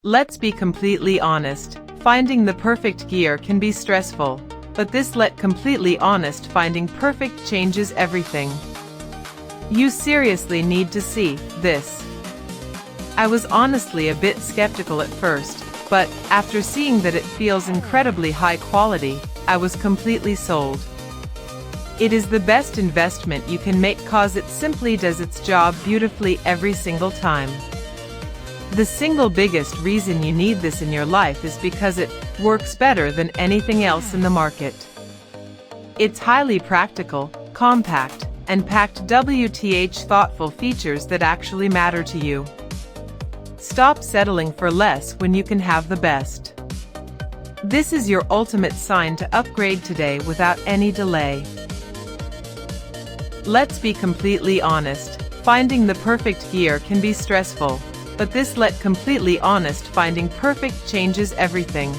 Let's be completely honest, finding the perfect gear can be stressful, but let completely honest, finding perfect changes everything. You seriously need to see this. I was honestly a bit skeptical at first, but after seeing that it feels incredibly high quality, I was completely sold. It is the best investment you can make cause it simply does its job beautifully every single time. The single biggest reason you need this in your life is because it works better than anything else in the market. It's highly practical, compact, and packed thoughtful features that actually matter to you. Stop settling for less when you can have the best. This is your ultimate sign to upgrade today without any delay. Let's be completely honest, finding the perfect gear can be stressful, but let completely honest, finding perfect changes everything.